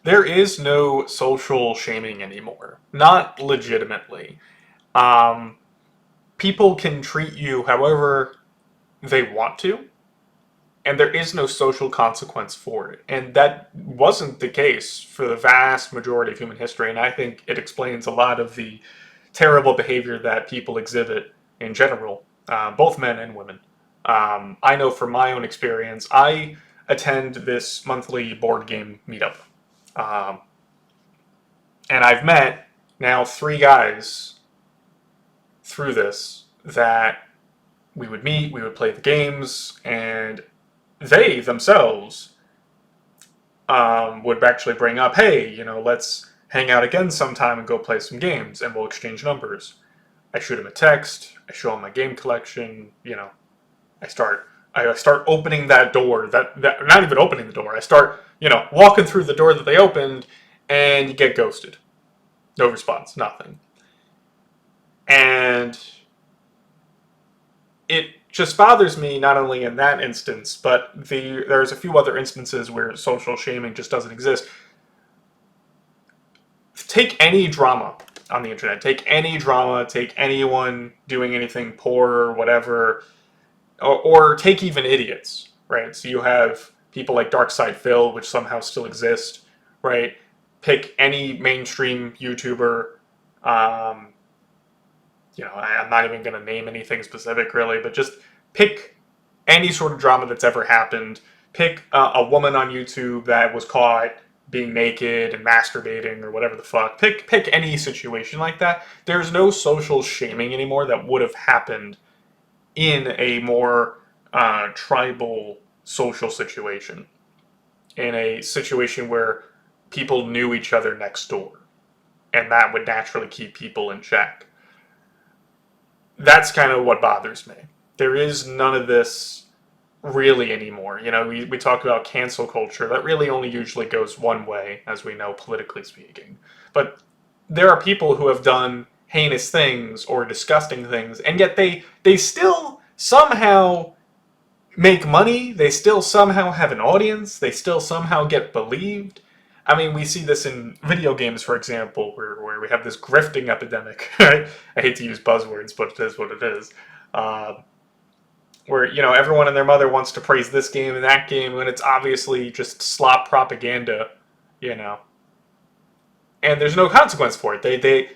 There is no social shaming anymore. Not legitimately. Um, People can treat you however they want to, and there is no social consequence for it. And that wasn't the case for the vast majority of human history, and I think it explains a lot of the terrible behavior that people exhibit in general, both men and women. I know from my own experience, I attend this monthly board game meetup. Um, and I've met now three guys through this that we would meet, we would play the games, and they themselves would actually bring up, hey, let's hang out again sometime and go play some games, and we'll exchange numbers. I shoot him a text. I show him my game collection. I start I start opening that door. That not even opening the door. I start walking through the door that they opened, and you get ghosted. No response. Nothing. And it just bothers me not only in that instance, but there's a few other instances where social shaming just doesn't exist. Take any drama on the internet. Take any drama. Take anyone doing anything poor or whatever, or take even idiots, right? So you have people like Darkside Phil, which somehow still exist, right? Pick any mainstream YouTuber. Um, I'm not even going to name anything specific really, but just pick any sort of drama that's ever happened. Pick a woman on YouTube that was caught being naked and masturbating or whatever the fuck. Pick any situation like that. There's no social shaming anymore that would have happened in a more tribal social situation, in a situation where people knew each other next door, and that would naturally keep people in check. That's kind of what bothers me. There is none of this really anymore. We talk about cancel culture. That really only usually goes one way, as we know, politically speaking. But there are people who have done heinous things or disgusting things, and yet they still somehow make money. They still somehow have an audience. They still somehow get believed. I mean, we see this in video games, for example, where we have this grifting epidemic. Right? I hate to use buzzwords, but it is what it is. Where everyone and their mother wants to praise this game and that game, when it's obviously just slop propaganda. You know, and there's no consequence for it.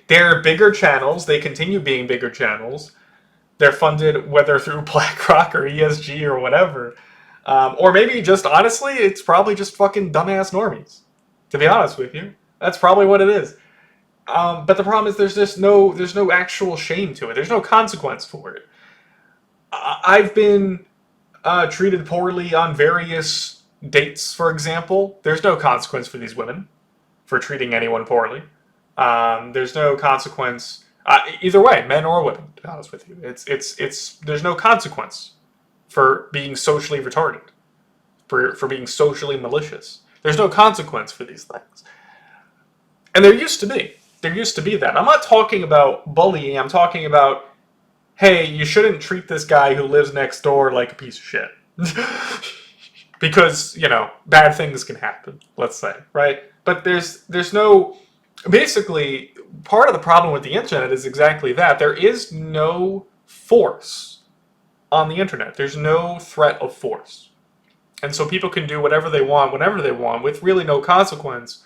They're bigger channels. They continue being bigger channels. They're funded whether through BlackRock or ESG or whatever, or maybe just honestly, it's probably just fucking dumbass normies. To be honest with you, that's probably what it is. But the problem is there's no actual shame to it. There's no consequence for it. I've been treated poorly on various dates, for example. There's no consequence for these women for treating anyone poorly. There's no consequence either way, men or women. To be honest with you, it's there's no consequence for being socially retarded, for being socially malicious. There's no consequence for these things, and there used to be. There used to be that. I'm not talking about bullying. I'm talking about, hey, you shouldn't treat this guy who lives next door like a piece of shit. Because, bad things can happen, let's say, right? But there's no... Basically, part of the problem with the internet is exactly that. There is no force on the internet. There's no threat of force. And so people can do whatever they want, whenever they want, with really no consequence,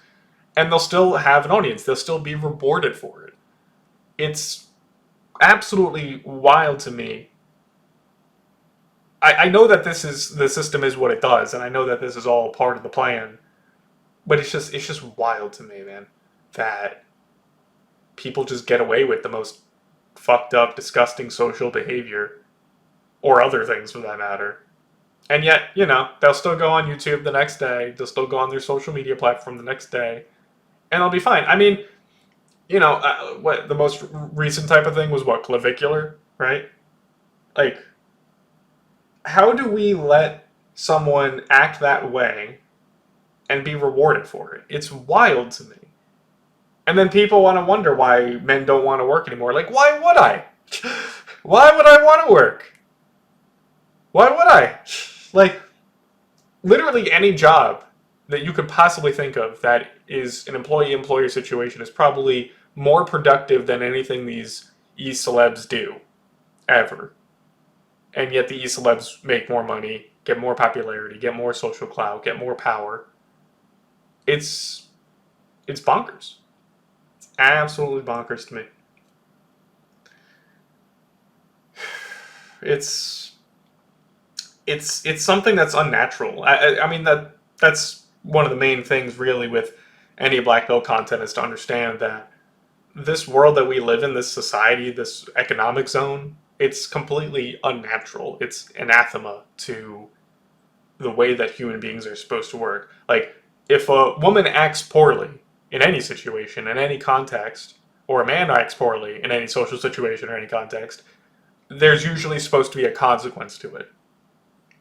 and they'll still have an audience. They'll still be rewarded for it. It's absolutely wild to me. I know that the system is what it does, and I know that this is all part of the plan, but it's just wild to me, man, that people just get away with the most fucked up, disgusting social behavior, or other things for that matter. And yet, they'll still go on YouTube the next day, they'll still go on their social media platform the next day, and they'll be fine. I mean, what the most recent type of thing was what, clavicular, right? Like, how do we let someone act that way and be rewarded for it? It's wild to me. And then people want to wonder why men don't want to work anymore. Like, why would I? Why would I want to work? Why would I? Like, literally any job that you could possibly think of that is an employee-employer situation is probably more productive than anything these e-celebs do, ever. And yet the e-celebs make more money, get more popularity, get more social clout, get more power. It's bonkers. It's absolutely bonkers to me. It's something that's unnatural. I mean that's one of the main things really with any black belt content is to understand that this world that we live in, this society, this economic zone, it's completely unnatural. It's anathema to the way that human beings are supposed to work. Like, if a woman acts poorly in any situation, in any context, or a man acts poorly in any social situation or any context, there's usually supposed to be a consequence to it.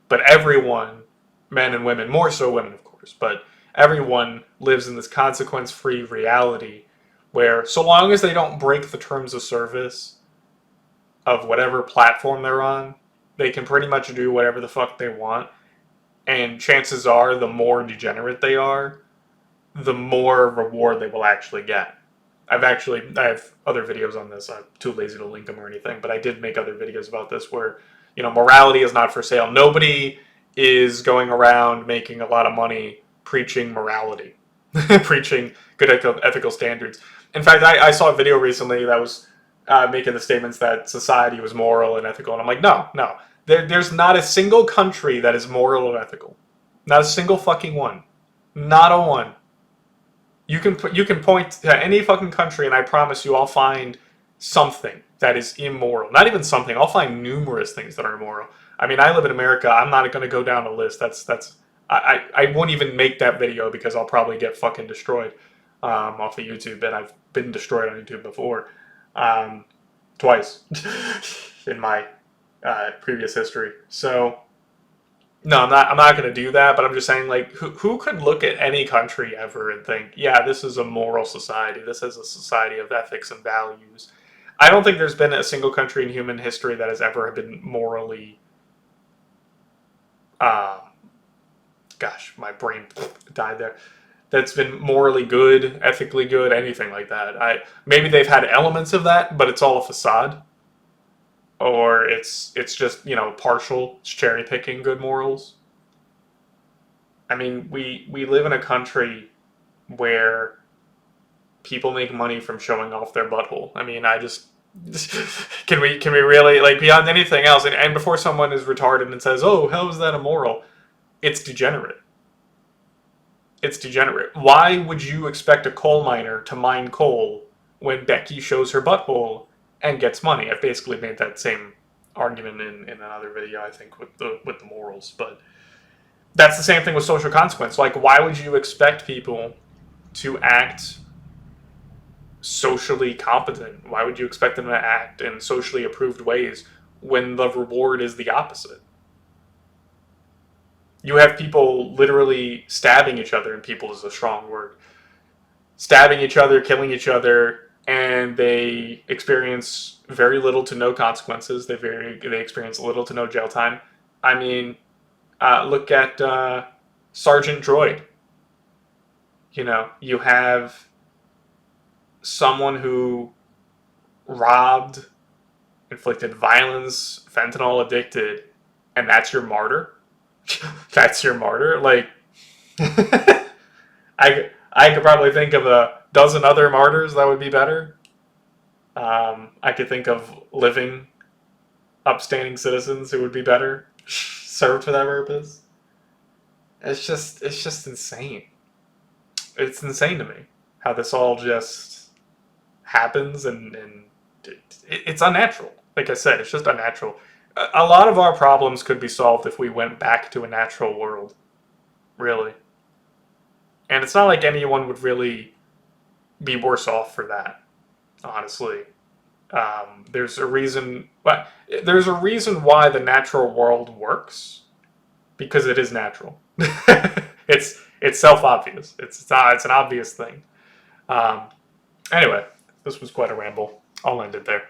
But everyone, men and women, more so women of course, but everyone lives in this consequence-free reality where so long as they don't break the terms of service of whatever platform they're on, they can pretty much do whatever the fuck they want. And chances are, the more degenerate they are, the more reward they will actually get. I have other videos on this. I'm too lazy to link them or anything, but I did make other videos about this where, morality is not for sale. Nobody is going around making a lot of money preaching morality, preaching good ethical standards. In fact, I saw a video recently that was making the statements that society was moral and ethical, and I'm like, no. There's not a single country that is moral or ethical. Not a single fucking one. Not a one. You can point to any fucking country, and I promise you, I'll find something that is immoral. Not even something. I'll find numerous things that are immoral. I mean, I live in America. I'm not going to go down a list. I won't even make that video because I'll probably get fucking destroyed off of YouTube, and I've been destroyed on YouTube before, twice in my previous history. So no, I'm not going to do that, but I'm just saying, like, who could look at any country ever and think, yeah, this is a moral society, this is a society of ethics and values? I don't think there's been a single country in human history that has ever been morally, gosh, my brain died there, that's been morally good, ethically good, anything like that. Maybe they've had elements of that, but it's all a facade. Or it's just, partial, it's cherry picking good morals. I mean, we live in a country where people make money from showing off their butthole. I mean, can we really, like, beyond anything else, and before someone is retarded and says, oh, how is that immoral? It's degenerate. It's degenerate. Why would you expect a coal miner to mine coal when Becky shows her butthole and gets money? I've basically made that same argument in another video, I think, with the morals. But that's the same thing with social consequence. Like, why would you expect people to act socially competent? Why would you expect them to act in socially approved ways when the reward is the opposite? You have people literally stabbing each other, and people is a strong word. Stabbing each other, killing each other, and they experience very little to no consequences. They experience little to no jail time. I mean, look at Sergeant Droid. You have someone who robbed, inflicted violence, fentanyl addicted, and that's your martyr? That's your martyr? Like, I could probably think of a dozen other martyrs that would be better. I could think of living, upstanding citizens who would be better served for that purpose. It's just insane. It's insane to me how this all just happens, and it's unnatural. Like I said, it's just unnatural. A lot of our problems could be solved if we went back to a natural world, really. And it's not like anyone would really be worse off for that, honestly. There's a reason why the natural world works, because it is natural. It's self-obvious. It's an obvious thing. Anyway, this was quite a ramble. I'll end it there.